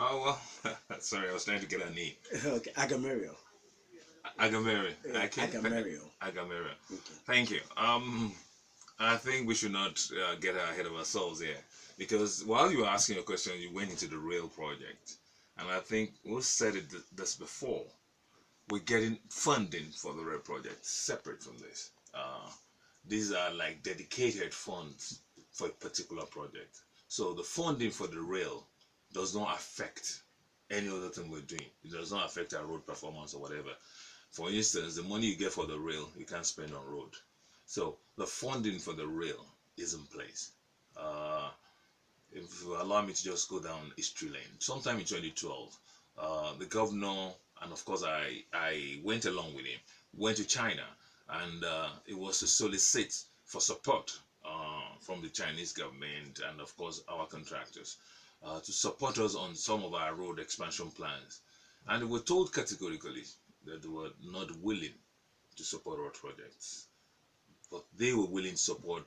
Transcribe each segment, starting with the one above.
Oh well, sorry, I was trying to get a name. Okay, Agamerio. Agamere. Okay, Agamerio. Agamere. Okay. Thank you. I think we should not get ahead of ourselves here because while you were asking your question, you went into the real project, and I think we said this before. We're getting funding for the rail project separate from this. These are like dedicated funds for a particular project. So the funding for the rail does not affect any other thing we're doing. It does not affect our road performance or whatever. For instance, the money you get for the rail, you can't spend on road. So the funding for the rail is in place. Uh, if you allow me to just go down history lane, sometime in 2012, the governor, and of course I went along with him, went to China, and it was to solicit for support from the Chinese government and of course our contractors to support us on some of our road expansion plans. And they were told categorically that they were not willing to support road projects, but they were willing to support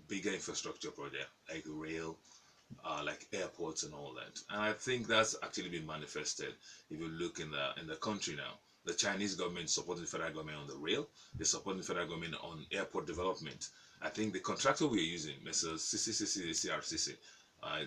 bigger infrastructure projects like rail, like airports and all that. And I think that's actually been manifested. If you look in the country now, the Chinese government supporting the federal government on the rail, they're supporting the federal government on airport development. I think the contractor we're using, Mr. CCCC, CRCC,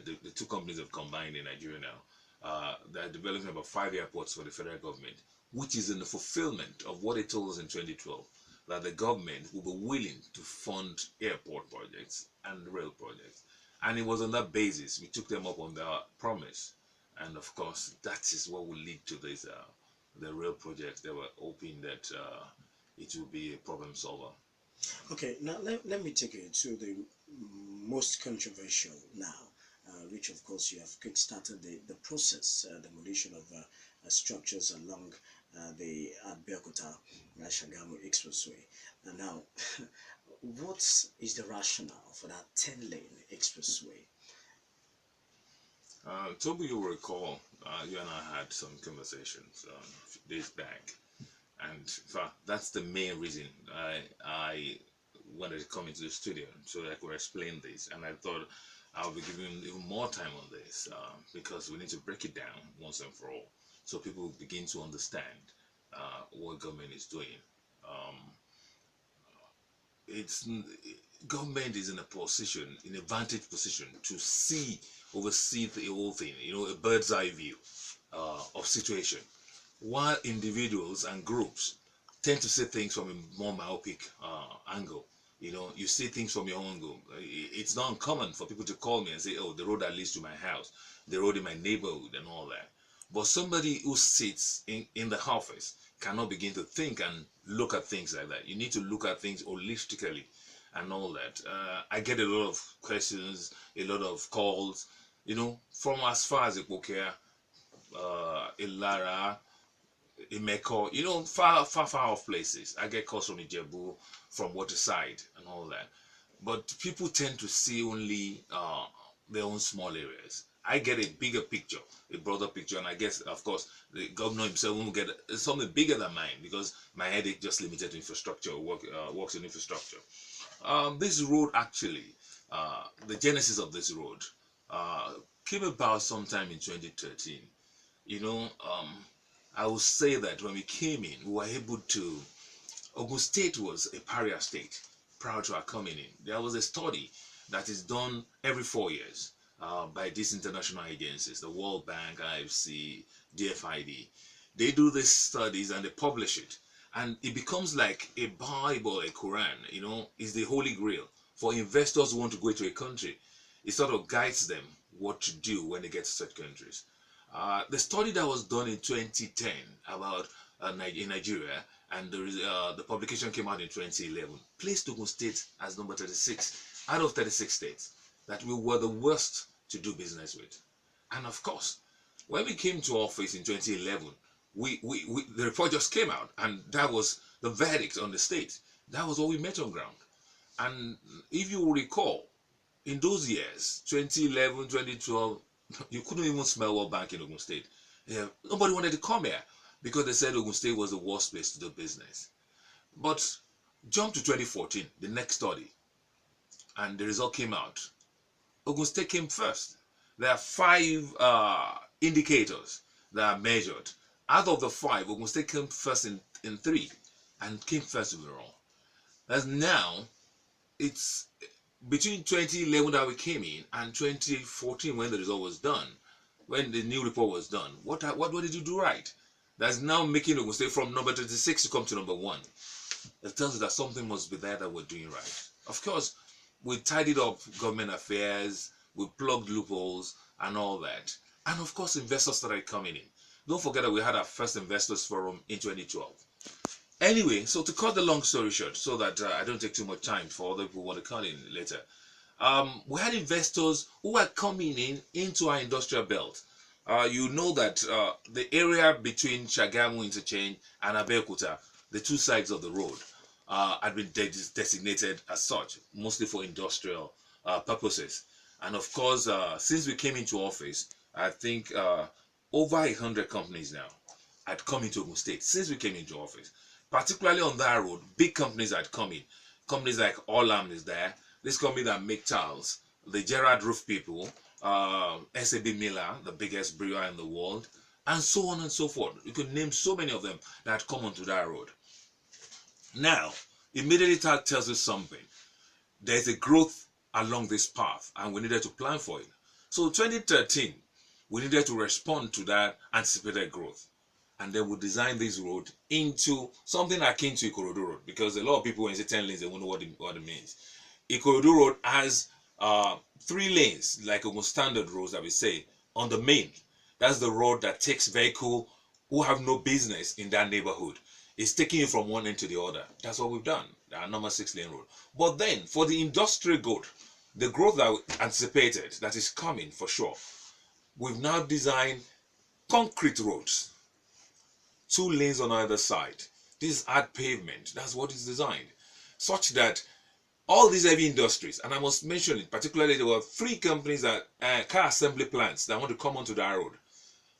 the two companies have combined in Nigeria now. They're developing about 5 airports for the federal government, which is in the fulfillment of what they told us in 2012, that the government will be willing to fund airport projects and rail projects. And it was on that basis we took them up on their promise. And of course, that is what will lead to this, the real project. They were hoping that it will be a problem solver. Okay, now let me take you to the most controversial now, which of course you have kick-started the process, demolition of structures along the Abeokuta Shagamu Expressway. And now, what is the rationale for that 10-lane expressway? Toby, you recall, you and I had some conversations a few days back. And in fact, that's the main reason I wanted to come into the studio so that I could explain this. And I thought I'll be giving even more time on this because we need to break it down once and for all so people begin to understand what government is doing. Um, it's government is in a position, in a vantage position to oversee the whole thing, a bird's eye view of situation, while individuals and groups tend to see things from a more myopic angle. You see things from your own angle. It's not uncommon for people to call me and say, oh, the road that leads to my house, the road in my neighborhood and all that. But somebody who sits in the office cannot begin to think and look at things like that. You need to look at things holistically and all that. I get a lot of questions, a lot of calls, from as far as Ipokea, Ilara, Imeko, far, far, far off places. I get calls from Ijebu, from Waterside and all that. But people tend to see only their own small areas. I get a bigger picture, a broader picture, and I guess, of course, the governor himself will get something bigger than mine because my headache just limited to infrastructure, works in infrastructure. This road actually, the genesis of this road came about sometime in 2013. I will say that when we came in, we were able to. Ogun State was a pariah state prior to our coming in. There was a study that is done every 4 years by these international agencies, the World Bank, IFC, DFID. They do these studies and they publish it. And it becomes like a Bible, a Quran, is the holy grail for investors who want to go into a country. It sort of guides them what to do when they get to such countries. The study that was done in 2010 about in Nigeria, and the publication came out in 2011, placed Ogun State as number 36 out of 36 states that we were the worst to do business with. And of course, when we came to office in 2011, the report just came out, and that was the verdict on the state. That was what we met on ground. And if you recall, in those years, 2011, 2012, you couldn't even smell World Bank in Ogun State. Yeah, nobody wanted to come here because they said Ogun State was the worst place to do business. But jump to 2014, the next study, and the result came out. Ogun State came first. There are 5 indicators that are measured. Out of the 5, Ogun State came first in 3 and came first overall. As now, it's between 2011 that we came in and 2014 when the result was done, when the new report was done. What did you do right? That's now making Ogun State from number 26 to come to number 1. It tells you that something must be there that we're doing right. Of course, we tidied up government affairs, we plugged loopholes and all that. And of course, investors started coming in. Don't forget that we had our first investors forum in 2012. Anyway, so to cut the long story short, so that I don't take too much time for other people who want to call in later, we had investors who were coming in into our industrial belt. You know that the area between Shagamu Interchange and Abeokuta, the 2 sides of the road, had been designated as such, mostly for industrial purposes. And of course, since we came into office, I think over 100 companies now had come into Ogun State since we came into office. Particularly on that road, big companies had come in. Companies like Olam is there. This company that make tiles, the Gerard Roof people, SAB Miller, the biggest brewer in the world, and so on and so forth. You could name so many of them that had come onto that road. Now, immediately that tells us something. There's a growth along this path, and we needed to plan for it. So 2013, we needed to respond to that anticipated growth. And then we designed this road into something akin to Ikorodu Road, because a lot of people, when you say 10 lanes, they won't know what it means. Ikorodu Road has 3 lanes, like almost standard roads that we say, on the main. That's the road that takes vehicles who have no business in that neighborhood. It's taking you from one end to the other. That's what we've done, our number 6-lane road. But then, for the industrial growth, the growth that we anticipated, that is coming for sure, we've now designed concrete roads. 2 lanes on either side. This is hard pavement. That's what is designed. Such that all these heavy industries, and I must mention it, particularly there were 3 companies that car assembly plants that want to come onto that road.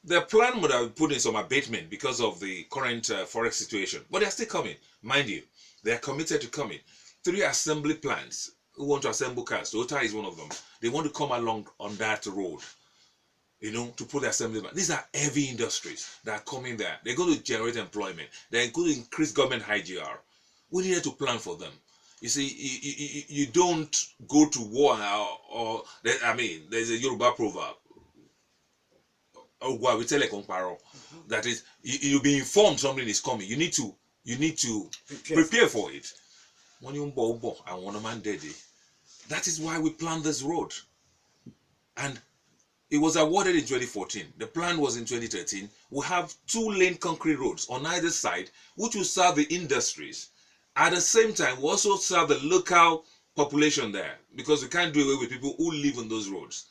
Their plan would have put in some abatement because of the current forex situation, but they're still coming. Mind you, they're committed to coming. 3 assembly plants who want to assemble cars. Toyota is one of them. They want to come along on that road, you know, to put the assembly line. These are heavy industries that are coming there. They're going to generate employment. They're going to increase government IGR. We needed to plan for them. You see, you don't go to war or I mean, there's a Yoruba proverb. That is, you'll be informed something is coming. You need to prepare for it. That is why we planned this road. And it was awarded in 2014. The plan was in 2013. We have 2-lane concrete roads on either side, which will serve the industries. At the same time, we also serve the local population there, because we can't do away with people who live on those roads.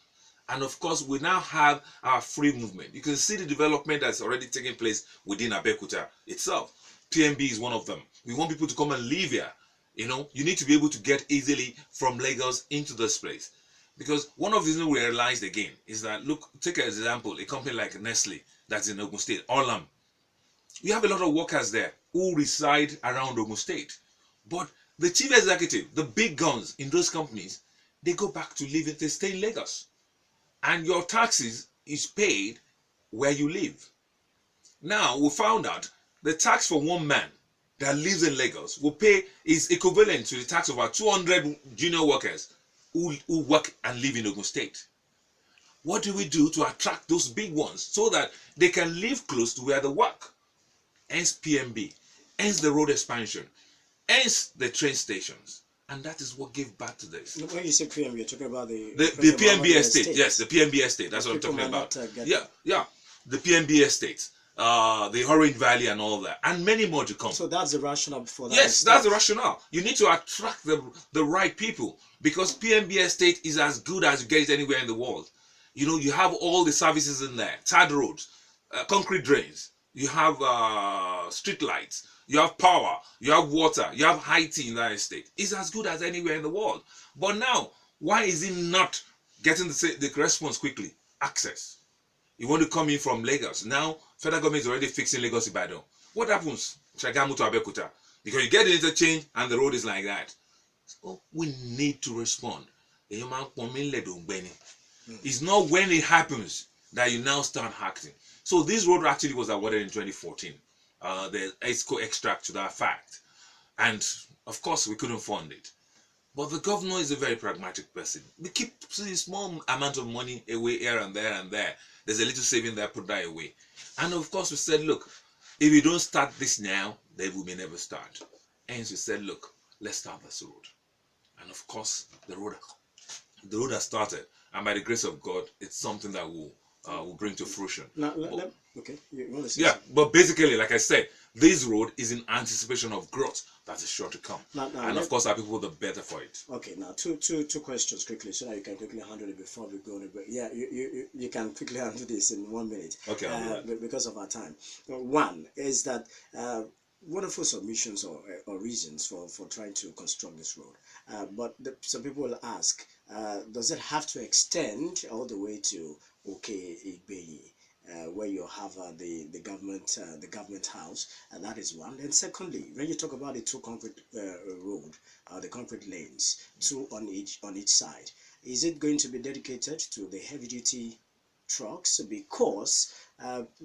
And of course, we now have our free movement. You can see the development that's already taking place within Abeokuta itself. PMB is one of them. We want people to come and live here. You know, you need to be able to get easily from Lagos into this place. Because one of the things we realized again is that, look, take an example, a company like Nestle that's in Ogun State, Olam. You have a lot of workers there who reside around Ogun State. But the chief executive, the big guns in those companies, they go back to live, they stay in Lagos. And your taxes is paid where you live. Now, we found out the tax for one man that lives in Lagos will pay is equivalent to the tax of about 200 junior workers who work and live in Ogun State. What do we do to attract those big ones so that they can live close to where they work? Hence PMB, hence the road expansion, hence the train stations. And that is what gave back to this. When you say PMB, you're talking about the PMB estate. Yes, the PMB estate. That's what I'm talking about. The PMB estate. The Orange Valley and all that, and many more to come. So that's the rationale for that. Yes, that's the rationale. You need to attract the right people, because PMB estate is as good as you get it anywhere in the world. You know, you have all the services in there: tarred roads, concrete drains, you have street lights, you have power, you have water, you have IT in that estate. It's as good as anywhere in the world. But now, why is it not getting the response quickly? Access. You want to come in from Lagos. Now, federal government is already fixing Lagos Ibadan. What happens? Shagamu to Abeokuta. Because you get the interchange and the road is like that. So we need to respond. It's not when it happens that you now start acting. So this road actually was awarded in 2014. The ESCO extract to that fact. And of course, we couldn't fund it. But the governor is a very pragmatic person. We keep seeing small amount of money away here and there and there. There's a little saving there, put that away. And of course, we said, look, if we don't start this now, then we may never start. Hence, we said, look, let's start this road. And of course, the road has started. And by the grace of God, it's something that will bring to fruition. Now, okay, you want to say yeah, something? But basically, like I said, this road is in anticipation of growth that is sure to come. And of course, our people the better for it. Okay, now two questions quickly, so that you can quickly handle it before we go on a break. Yeah, you can quickly handle this in 1 minute. Okay, because of our time. One is that wonderful submissions or reasons for trying to construct this road. But some people will ask, does it have to extend all the way to Igbeyi? Where you have the government house, and that is one. And secondly, when you talk about the two concrete road, the concrete lanes, two on each side, is it going to be dedicated to the heavy duty trucks? Because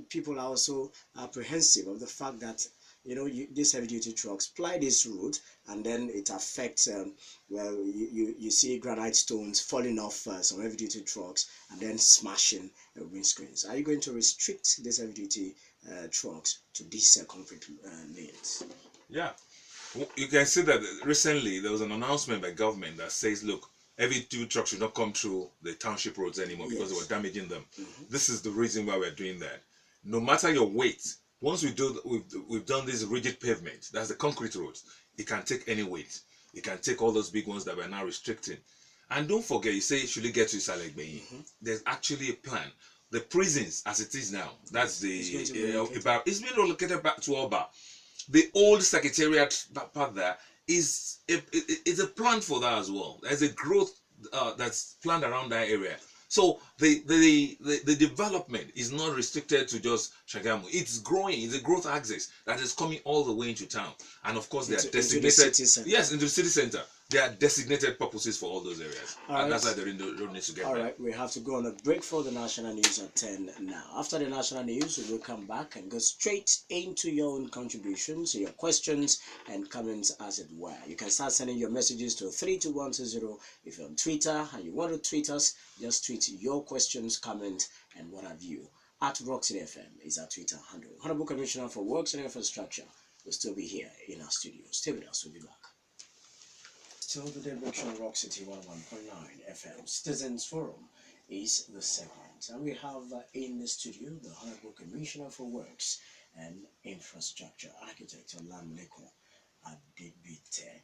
people are also apprehensive of the fact that these heavy duty trucks ply this route, and then it affects well, you see granite stones falling off some heavy duty trucks and then smashing windscreens. Are you going to restrict these heavy duty trucks to these concrete lanes? Yeah, you can see that recently there was an announcement by government that says, look, heavy duty trucks should not come through the township roads anymore because they were damaging them. This is the reason why we're doing that. No matter your weight, once we've done this rigid pavement, that's the concrete roads, it can take any weight. It can take all those big ones that we're now restricting. And don't forget, you say, should it get to Isalekbeyi? There's actually a plan. The prisons, as it is now, that's it's been relocated back to Oba. The old secretariat part there is a plan for that as well. There's a growth that's planned around that area. So the development is not restricted to just Shagamu. It's growing. It's a growth axis that is coming all the way into town. And of course, they are designated. Yes, into the city center. There are designated purposes for all those areas. And that's why the road needs to get all there. right, we have to go on a break for the national news at 10 now. After the national news, we will come back and go straight into your own contributions, your questions and comments, as it were. You can start sending your messages to 32120. If you're on Twitter and you want to tweet us, just tweet your questions, comment, and what have you. At Roxy FM is our Twitter handle. Honorable Commissioner for Works and Infrastructure will still be here in our studio. Stay with us, we'll be back. Still the direction of Rock City 101.9 FM. Citizens Forum is the segment. And we have in the studio the Honorable Commissioner for Works and Infrastructure, Architect Olamilekan Adegbite.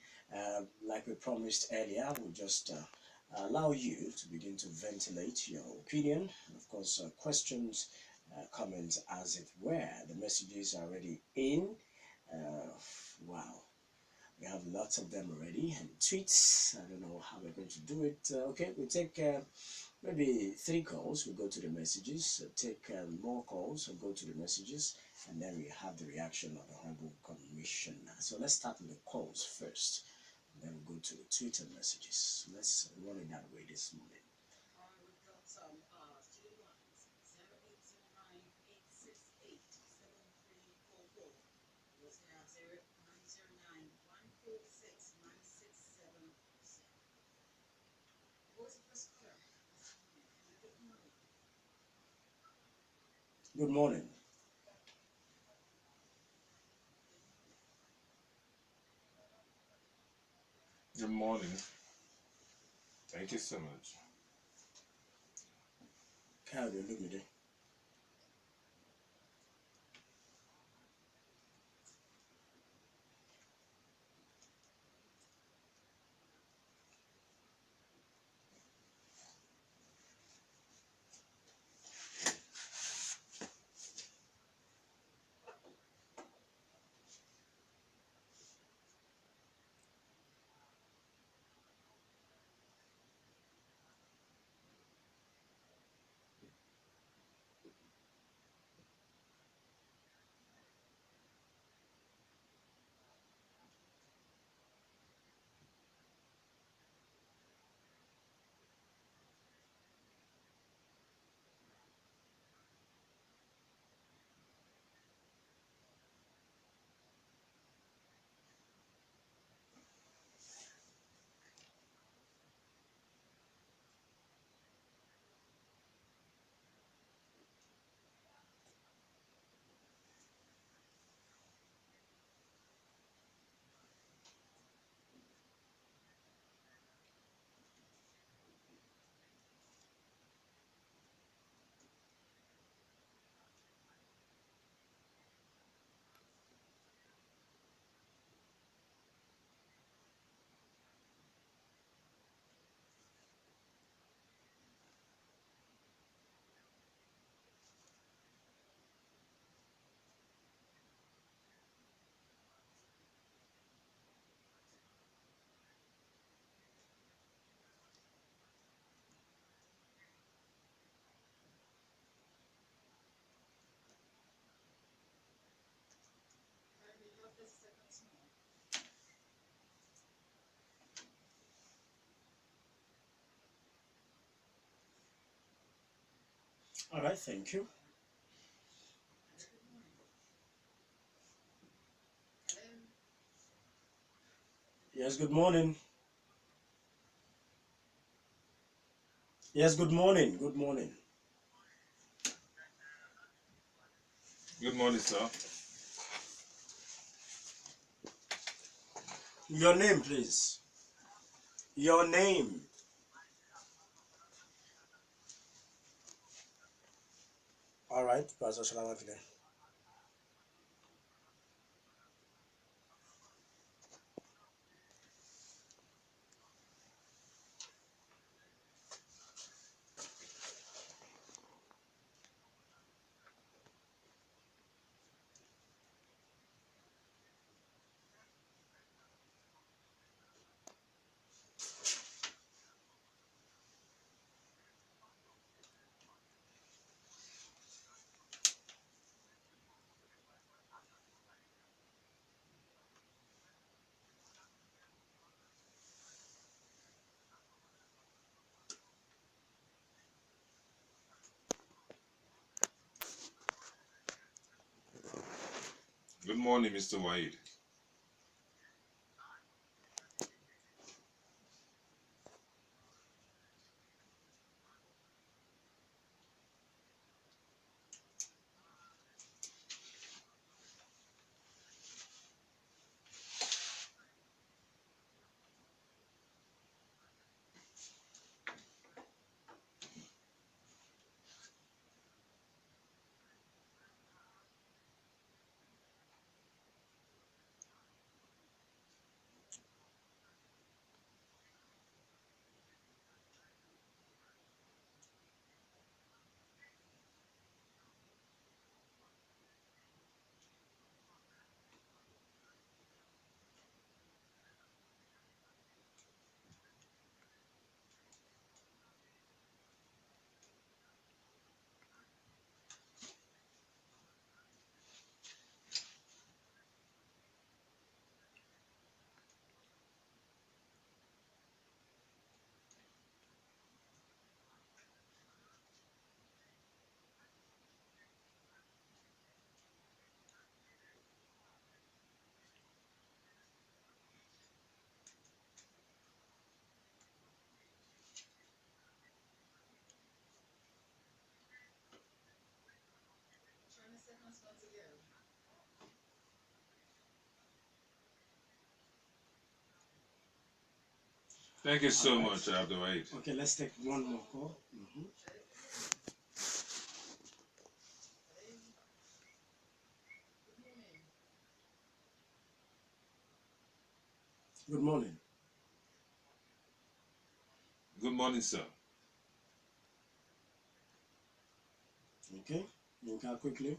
Like we promised earlier, we'll just allow you to begin to ventilate your opinion. And of course, questions, comments, as it were. The messages are already in. Wow. We have lots of them already, and tweets. I don't know how we're going to do it. Okay, we take maybe 3 calls. We go to the messages. Take more calls. We'll go to the messages, and then we have the reaction of the Honorable Commissioner. So let's start with the calls first, and then we'll go to the Twitter messages. So let's run it that way this morning. We've got some studio lines 0809-868-7344. Was now 0909-146-967. Voice of the scholar. Good morning. Good morning. Thank you so much. How do you look today? All right, thank you. Hello. Yes, good morning. Yes, good morning. Good morning. Good morning, sir. Your name, please. Your name. All right, Pastor Shalawatile. Good morning, Mr. Wahid. Twenty seconds more to go. Thank you All so right. much, Abdul Wahid. Okay, let's take one more call. Hello. Hello. Good morning. Good morning. Good morning, sir. Okay, you can quickly.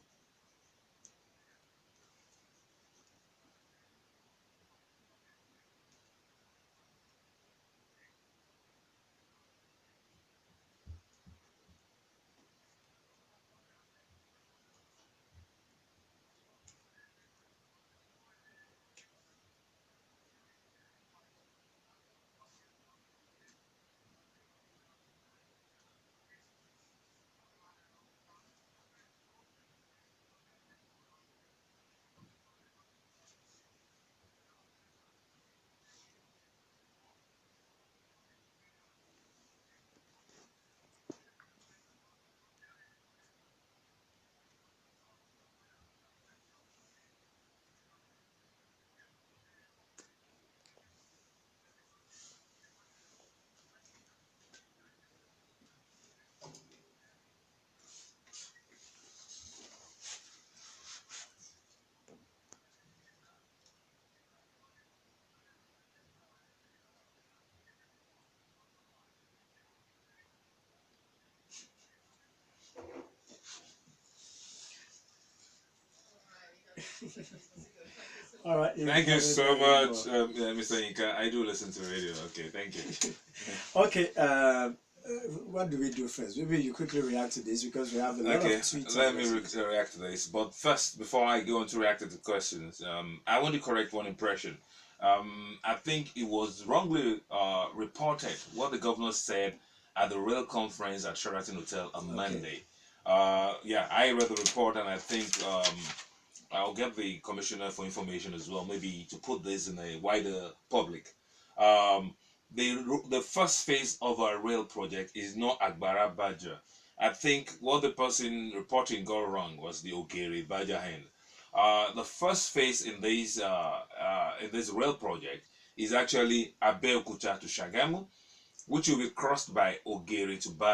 All right. You got 30 seconds more to go. Thank you so All much. right, you Thank have you it so much, more. Mr. Inka. I do listen to radio. Okay, thank you. Okay, what do we do first? Maybe you quickly react to this because we have a lot of Okay, tweets let and me messages. react to this. But first, before I go on to react to the questions, I want to correct one impression. I think it was wrongly reported what the governor said at the rail conference at Sheraton Hotel on Okay, Monday. Yeah, I read the report, and I think I'll get the commissioner for information as well, maybe to put this in a wider public. Um, the first phase of our rail project is not Agbara Baja. I think what the person reporting got wrong was the Ogeri Baja end. The first phase in this rail project is actually Abeokuta to Shagamu, which will be crossed by Ogeri to Baja.